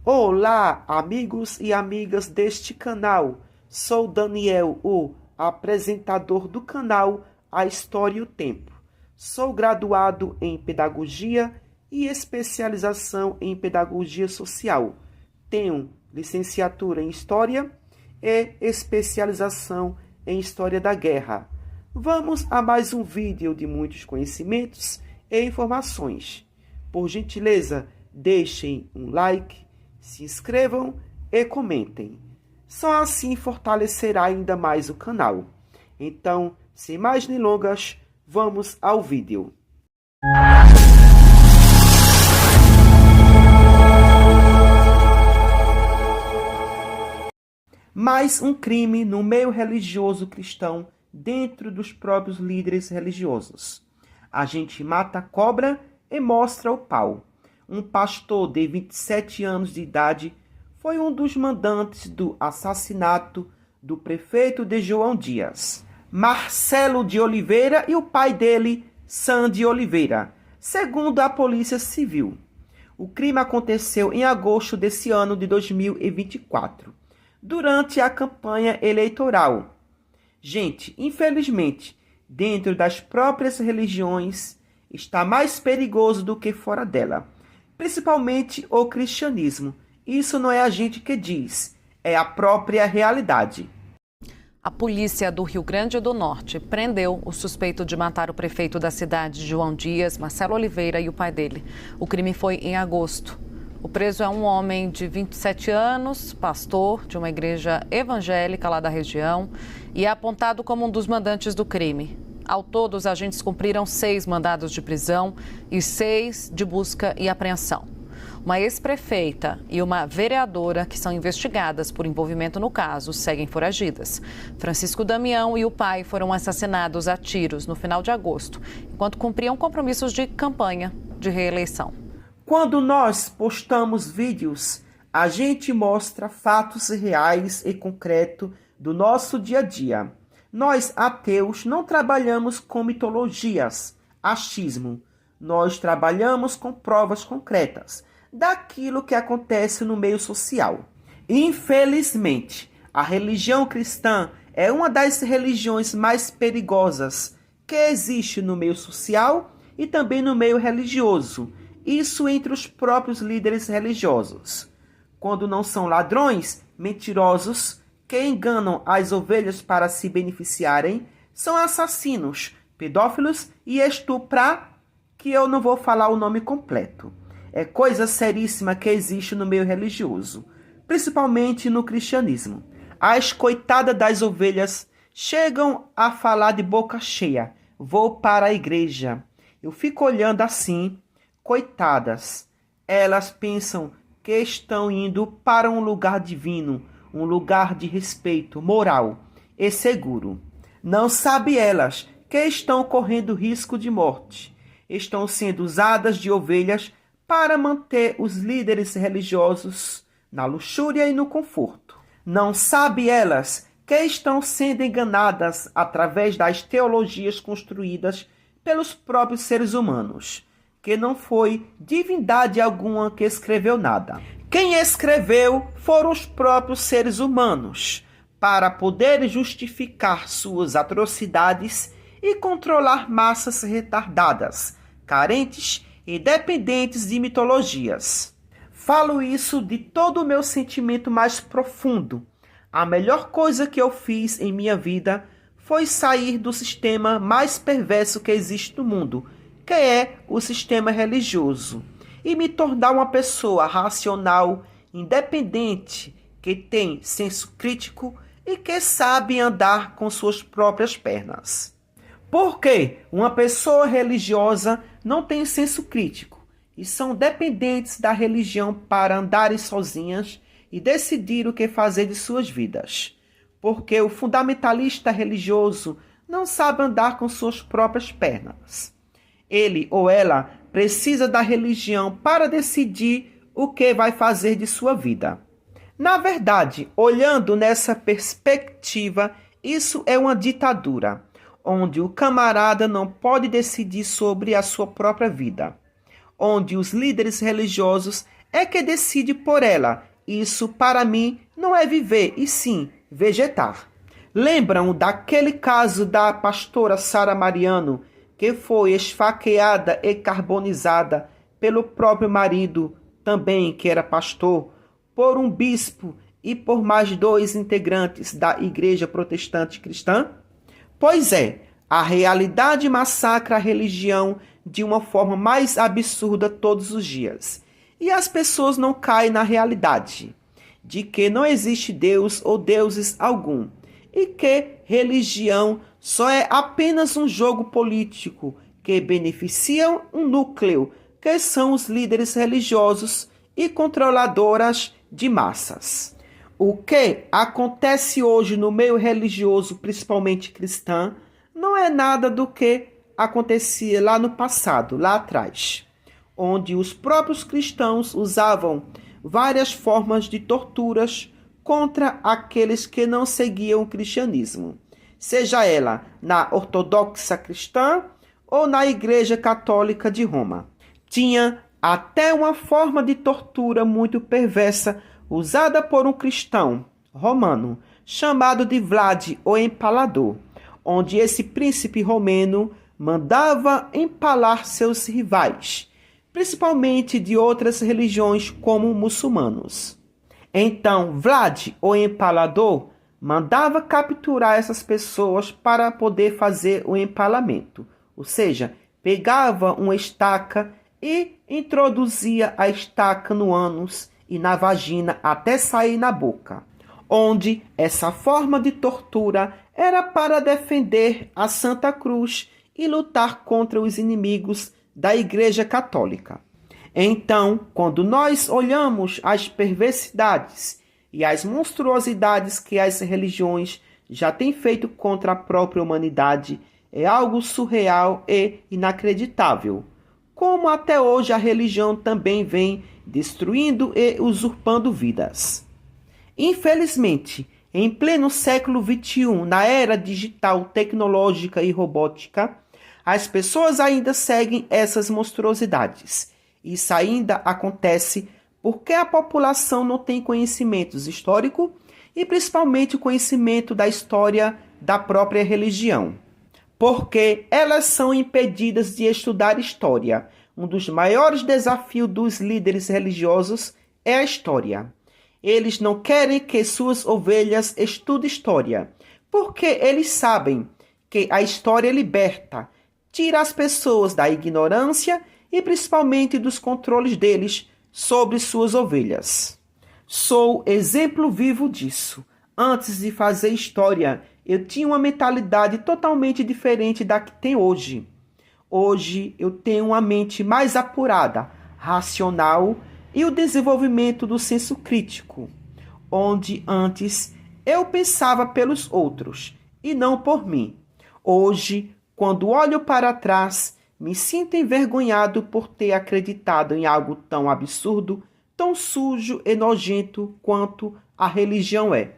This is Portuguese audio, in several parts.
Olá, amigos e amigas deste canal. Sou Daniel, o apresentador do canal A História e o Tempo. Sou graduado em Pedagogia e especialização em Pedagogia Social. Tenho licenciatura em História e especialização em História da Guerra. Vamos a mais um vídeo de muitos conhecimentos e informações. Por gentileza, deixem um like, se inscrevam e comentem. Só assim fortalecerá ainda mais o canal. Então, sem mais delongas, vamos ao vídeo. Mais um crime no meio religioso cristão dentro dos próprios líderes religiosos. A gente mata a cobra e mostra o pau. Um pastor de 27 anos de idade foi um dos mandantes do assassinato do prefeito de João Dias, Marcelo de Oliveira, e o pai dele, Sandy Oliveira, segundo a Polícia Civil. O crime aconteceu em agosto desse ano de 2024, durante a campanha eleitoral. Gente, infelizmente, dentro das próprias religiões, está mais perigoso do que fora dela. Principalmente o cristianismo. Isso não é a gente que diz, é a própria realidade. A polícia do Rio Grande do Norte prendeu o suspeito de matar o prefeito da cidade, João Dias, Marcelo Oliveira, e o pai dele. O crime foi em agosto. O preso é um homem de 27 anos, pastor de uma igreja evangélica lá da região, e é apontado como um dos mandantes do crime. Ao todo, os agentes cumpriram 6 mandados de prisão e 6 de busca e apreensão. Uma ex-prefeita e uma vereadora que são investigadas por envolvimento no caso seguem foragidas. Francisco Damião e o pai foram assassinados a tiros no final de agosto, enquanto cumpriam compromissos de campanha de reeleição. Quando nós postamos vídeos, a gente mostra fatos reais e concretos do nosso dia a dia. Nós, ateus, não trabalhamos com mitologias, achismo. Nós trabalhamos com provas concretas daquilo que acontece no meio social. Infelizmente, a religião cristã é uma das religiões mais perigosas que existe no meio social e também no meio religioso. Isso entre os próprios líderes religiosos. Quando não são ladrões, mentirosos, que enganam as ovelhas para se beneficiarem, são assassinos, pedófilos e que eu não vou falar o nome completo. É coisa seríssima que existe no meio religioso, principalmente no cristianismo. As coitadas das ovelhas chegam a falar de boca cheia: vou para a igreja. Eu fico olhando assim, coitadas. Elas pensam que estão indo para um lugar divino, um lugar de respeito moral e seguro. Não sabem elas que estão correndo risco de morte. Estão sendo usadas de ovelhas para manter os líderes religiosos na luxúria e no conforto. Não sabem elas que estão sendo enganadas através das teologias construídas pelos próprios seres humanos, que não foi divindade alguma que escreveu nada. Quem escreveu foram os próprios seres humanos, para poder justificar suas atrocidades e controlar massas retardadas, carentes e dependentes de mitologias. Falo isso de todo o meu sentimento mais profundo. A melhor coisa que eu fiz em minha vida foi sair do sistema mais perverso que existe no mundo, que é o sistema religioso, e me tornar uma pessoa racional, independente, que tem senso crítico e que sabe andar com suas próprias pernas. Porque uma pessoa religiosa não tem senso crítico e são dependentes da religião para andarem sozinhas e decidir o que fazer de suas vidas. Porque o fundamentalista religioso não sabe andar com suas próprias pernas. Ele ou ela precisa da religião para decidir o que vai fazer de sua vida. Na verdade, olhando nessa perspectiva, isso é uma ditadura, onde o camarada não pode decidir sobre a sua própria vida, onde os líderes religiosos é que decide por ela. Isso, para mim, não é viver, e sim vegetar. Lembram daquele caso da pastora Sara Mariano, que foi esfaqueada e carbonizada pelo próprio marido, também que era pastor, por um bispo e por mais 2 integrantes da Igreja Protestante Cristã? Pois é, a realidade massacra a religião de uma forma mais absurda todos os dias. E as pessoas não caem na realidade de que não existe Deus ou deuses algum, e que religião só é apenas um jogo político que beneficia um núcleo, que são os líderes religiosos e controladoras de massas. O que acontece hoje no meio religioso, principalmente cristão, não é nada do que acontecia lá no passado, lá atrás, onde os próprios cristãos usavam várias formas de torturas contra aqueles que não seguiam o cristianismo, seja ela na ortodoxa cristã ou na Igreja Católica de Roma. Tinha até uma forma de tortura muito perversa usada por um cristão romano chamado de Vlad, o Empalador, onde esse príncipe romeno mandava empalar seus rivais, principalmente de outras religiões como muçulmanos. Então, Vlad, o Empalador, mandava capturar essas pessoas para poder fazer o empalamento, ou seja, pegava uma estaca e introduzia a estaca no ânus e na vagina até sair na boca, onde essa forma de tortura era para defender a Santa Cruz e lutar contra os inimigos da Igreja Católica. Então, quando nós olhamos as perversidades e as monstruosidades que as religiões já têm feito contra a própria humanidade, é algo surreal e inacreditável. Como até hoje a religião também vem destruindo e usurpando vidas. Infelizmente, em pleno século XXI, na era digital, tecnológica e robótica, as pessoas ainda seguem essas monstruosidades. Isso ainda acontece porque a população não tem conhecimentos históricos e principalmente conhecimento da história da própria religião. Porque elas são impedidas de estudar história. Um dos maiores desafios dos líderes religiosos é a história. Eles não querem que suas ovelhas estudem história, porque eles sabem que a história liberta, tira as pessoas da ignorância e principalmente dos controles deles sobre suas ovelhas. Sou exemplo vivo disso. Antes de fazer história, eu tinha uma mentalidade totalmente diferente da que tem hoje. Hoje eu tenho uma mente mais apurada, racional e o desenvolvimento do senso crítico, onde antes eu pensava pelos outros e não por mim. Hoje, quando olho para trás, me sinto envergonhado por ter acreditado em algo tão absurdo, tão sujo e nojento quanto a religião é.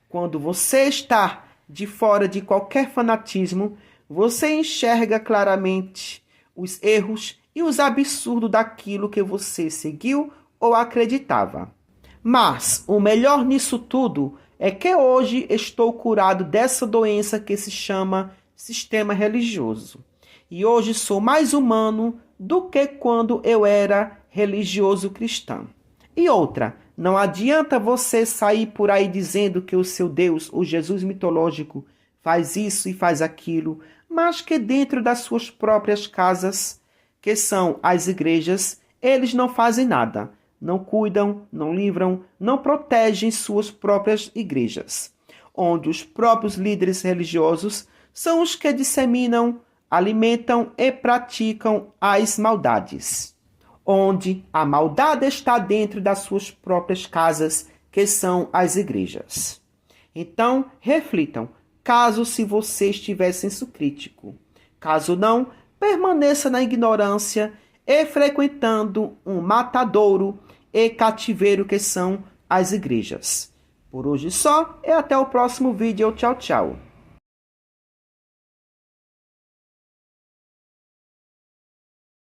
Quando você está de fora de qualquer fanatismo, você enxerga claramente os erros e os absurdos daquilo que você seguiu ou acreditava. Mas o melhor nisso tudo é que hoje estou curado dessa doença que se chama sistema religioso. E hoje sou mais humano do que quando eu era religioso cristão. E outra, não adianta você sair por aí dizendo que o seu Deus, o Jesus mitológico, faz isso e faz aquilo, mas que dentro das suas próprias casas, que são as igrejas, eles não fazem nada. Não cuidam, não livram, não protegem suas próprias igrejas, onde os próprios líderes religiosos são os que disseminam, alimentam e praticam as maldades, onde a maldade está dentro das suas próprias casas, que são as igrejas. Então, reflitam, caso se você estiver senso crítico. Caso não, permaneça na ignorância e frequentando um matadouro e cativeiro que são as igrejas. Por hoje só e até o próximo vídeo. Tchau, tchau.